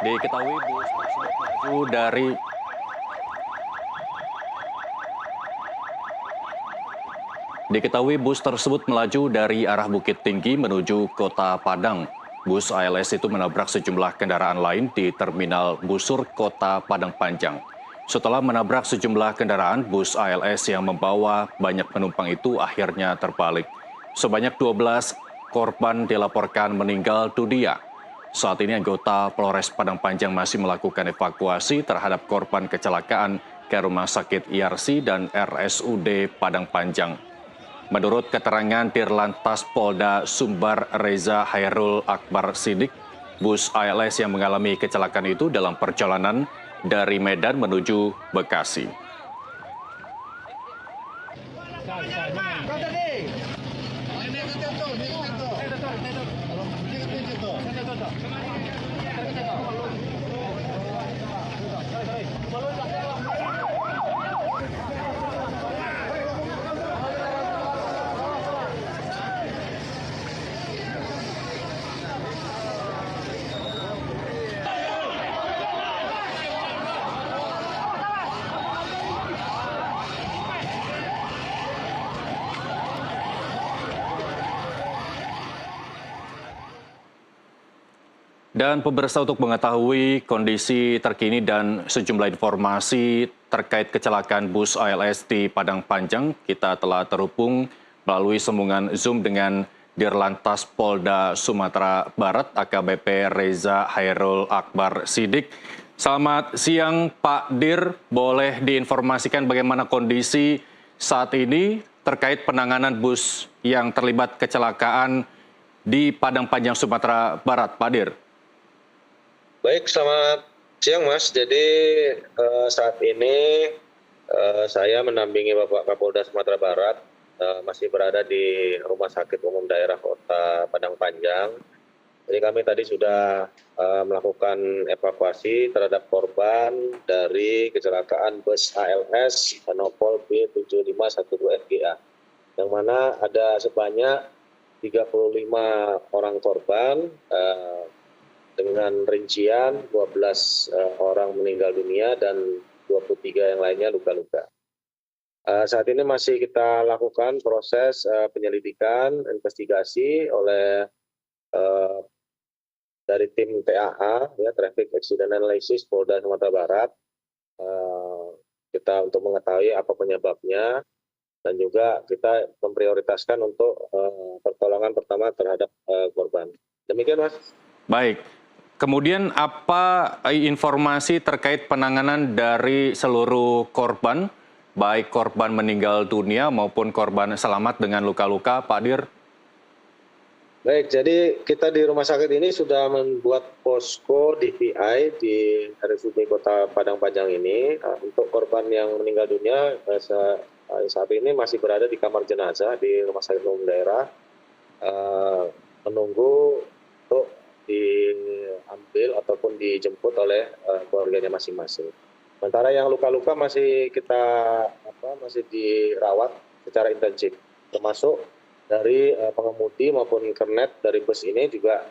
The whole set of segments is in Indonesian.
Diketahui bus tersebut melaju dari Diketahui bus tersebut melaju dari arah Bukit Tinggi menuju Kota Padang. Bus ALS itu menabrak sejumlah kendaraan lain di Terminal Busur Kota Padang Panjang. Setelah menabrak sejumlah kendaraan, bus ALS yang membawa banyak penumpang itu akhirnya terbalik. Sebanyak 12 korban dilaporkan meninggal dunia. Saat ini anggota Polres Padang Panjang masih melakukan evakuasi terhadap korban kecelakaan ke Rumah Sakit IRC dan RSUD Padang Panjang. Menurut keterangan Dirlantas Polda Sumbar Reza Hairul Akbar Sidik, bus ALS yang mengalami kecelakaan itu dalam perjalanan dari Medan menuju Bekasi. Dan pemirsa, untuk mengetahui kondisi terkini dan sejumlah informasi terkait kecelakaan bus ALS di Padang Panjang, kita telah terhubung melalui sambungan Zoom dengan Dirlantas Polda Sumatera Barat AKBP Reza Hairul Akbar Sidik. Selamat siang Pak Dir, boleh diinformasikan bagaimana kondisi saat ini terkait penanganan bus yang terlibat kecelakaan di Padang Panjang Sumatera Barat, Pak Dir? Baik, selamat siang Mas. Jadi saat ini saya mendampingi Bapak Kapolda Sumatera Barat, masih berada di Rumah Sakit Umum Daerah Kota Padang Panjang. Jadi kami tadi sudah melakukan evakuasi terhadap korban dari kecelakaan bus ALS Nopol B7512FGA, yang mana ada sebanyak 35 orang korban, dengan rincian 12 orang meninggal dunia dan 23 yang lainnya luka-luka. Saat ini masih kita lakukan proses penyelidikan, investigasi oleh dari tim TAA, ya, Traffic Accident Analysis Polda Sumatera Barat. Kita untuk mengetahui apa penyebabnya, dan juga kita memprioritaskan untuk pertolongan pertama terhadap korban. Demikian, Mas. Baik. Kemudian apa informasi terkait penanganan dari seluruh korban, baik korban meninggal dunia maupun korban selamat dengan luka-luka, Pak Dir? Baik, jadi kita di rumah sakit ini sudah membuat posko DPI di RSUD Kota Padang Panjang ini. Untuk korban yang meninggal dunia saat ini masih berada di kamar jenazah di Rumah Sakit Umum Daerah, menunggu untuk diambil ataupun dijemput oleh keluarganya masing-masing. Sementara yang luka-luka masih masih dirawat secara intensif, termasuk dari pengemudi maupun kernet dari bus ini juga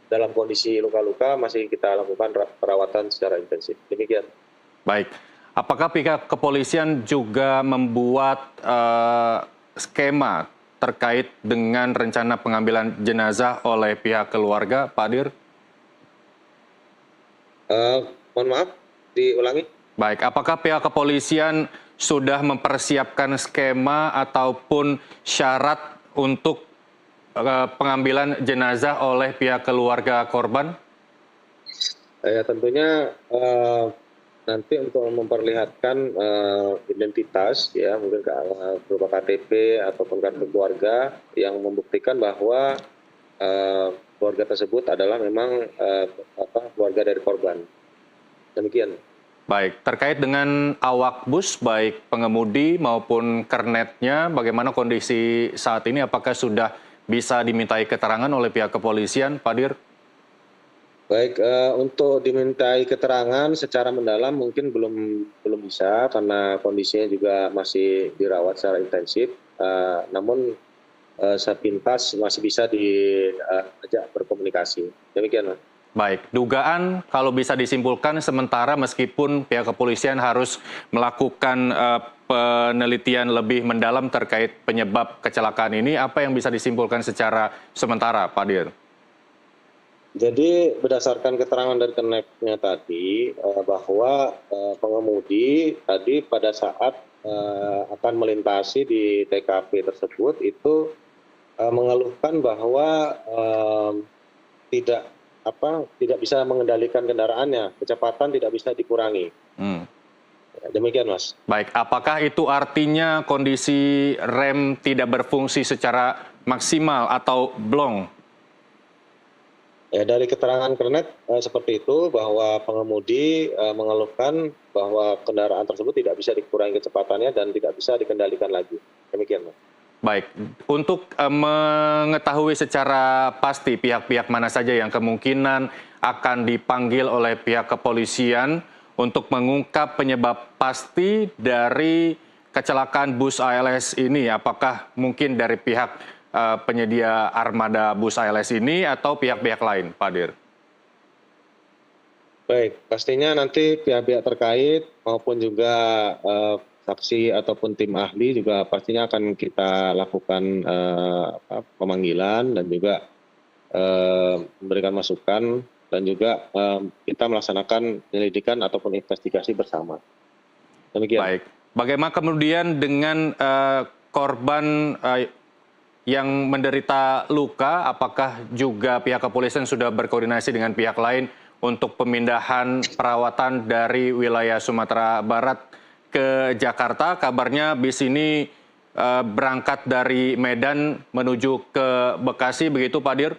dalam kondisi luka-luka masih kita lakukan perawatan secara intensif. Demikian. Baik. Apakah pihak kepolisian juga membuat skema terkait dengan rencana pengambilan jenazah oleh pihak keluarga, Pak Dir? Mohon maaf, diulangi. Baik, apakah pihak kepolisian sudah mempersiapkan skema ataupun syarat untuk pengambilan jenazah oleh pihak keluarga korban? Ya, tentunya nanti untuk memperlihatkan identitas, ya, mungkin berupa KTP ataupun kartu keluarga yang membuktikan bahwa keluarga tersebut adalah memang keluarga dari korban. Demikian. Baik, terkait dengan awak bus, baik pengemudi maupun kernetnya, bagaimana kondisi saat ini? Apakah sudah bisa dimintai keterangan oleh pihak kepolisian, Pak Dir? Baik, untuk dimintai keterangan secara mendalam mungkin belum bisa karena kondisinya juga masih dirawat secara intensif. Namun sepintas masih bisa diajak berkomunikasi. Demikian, Mas. Baik, dugaan kalau bisa disimpulkan sementara meskipun pihak kepolisian harus melakukan penelitian lebih mendalam terkait penyebab kecelakaan ini, apa yang bisa disimpulkan secara sementara, Pak Dir? Jadi berdasarkan keterangan dari keneknya tadi bahwa pengemudi tadi pada saat akan melintasi di TKP tersebut itu mengeluhkan bahwa tidak tidak bisa mengendalikan kendaraannya, kecepatan tidak bisa dikurangi. Hmm. Demikian, Mas. Baik, apakah itu artinya kondisi rem tidak berfungsi secara maksimal atau blong? Ya, dari keterangan kernet seperti itu bahwa pengemudi mengeluhkan bahwa kendaraan tersebut tidak bisa dikurangi kecepatannya dan tidak bisa dikendalikan lagi. Demikian, Mas. Baik, untuk mengetahui secara pasti pihak-pihak mana saja yang kemungkinan akan dipanggil oleh pihak kepolisian untuk mengungkap penyebab pasti dari kecelakaan bus ALS ini, apakah mungkin dari pihak penyedia armada bus ALS ini atau pihak-pihak lain, Pak Dir? Baik, pastinya nanti pihak-pihak terkait maupun juga saksi ataupun tim ahli juga pastinya akan kita lakukan pemanggilan dan juga memberikan masukan dan juga kita melaksanakan penyelidikan ataupun investigasi bersama. Demikian. Baik, bagaimana kemudian dengan korban yang menderita luka, apakah juga pihak kepolisian sudah berkoordinasi dengan pihak lain untuk pemindahan perawatan dari wilayah Sumatera Barat ke Jakarta? Kabarnya bis ini berangkat dari Medan menuju ke Bekasi, begitu Pak Dir?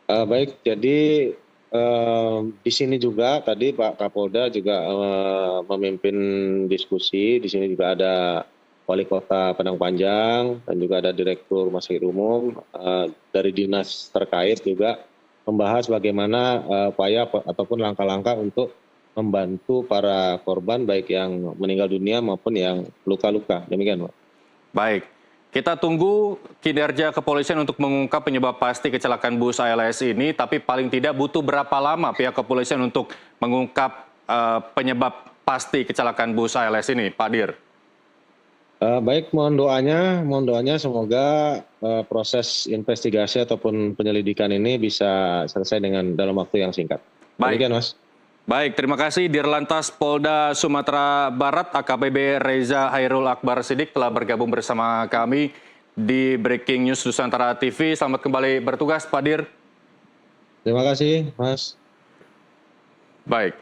Baik, jadi di sini juga tadi Pak Kapolda juga memimpin diskusi. Di sini juga ada Wali Kota Padang Panjang dan juga ada Direktur Rumah Sakit Umum dari dinas terkait juga membahas bagaimana upaya ataupun langkah-langkah untuk membantu para korban baik yang meninggal dunia maupun yang luka-luka. Demikian, Pak. Baik, kita tunggu kinerja kepolisian untuk mengungkap penyebab pasti kecelakaan bus ALS ini, tapi paling tidak butuh berapa lama pihak kepolisian untuk mengungkap penyebab pasti kecelakaan bus ALS ini, Pak Dir? Baik, mohon doanya semoga proses investigasi ataupun penyelidikan ini bisa selesai dalam waktu yang singkat. Baik. Demikian, Mas. Baik, terima kasih Dirlantas Polda Sumatera Barat AKBP Reza Hairul Akbar Sidik telah bergabung bersama kami di Breaking News Nusantara TV. Selamat kembali bertugas, Pak Dir. Terima kasih, Mas. Baik.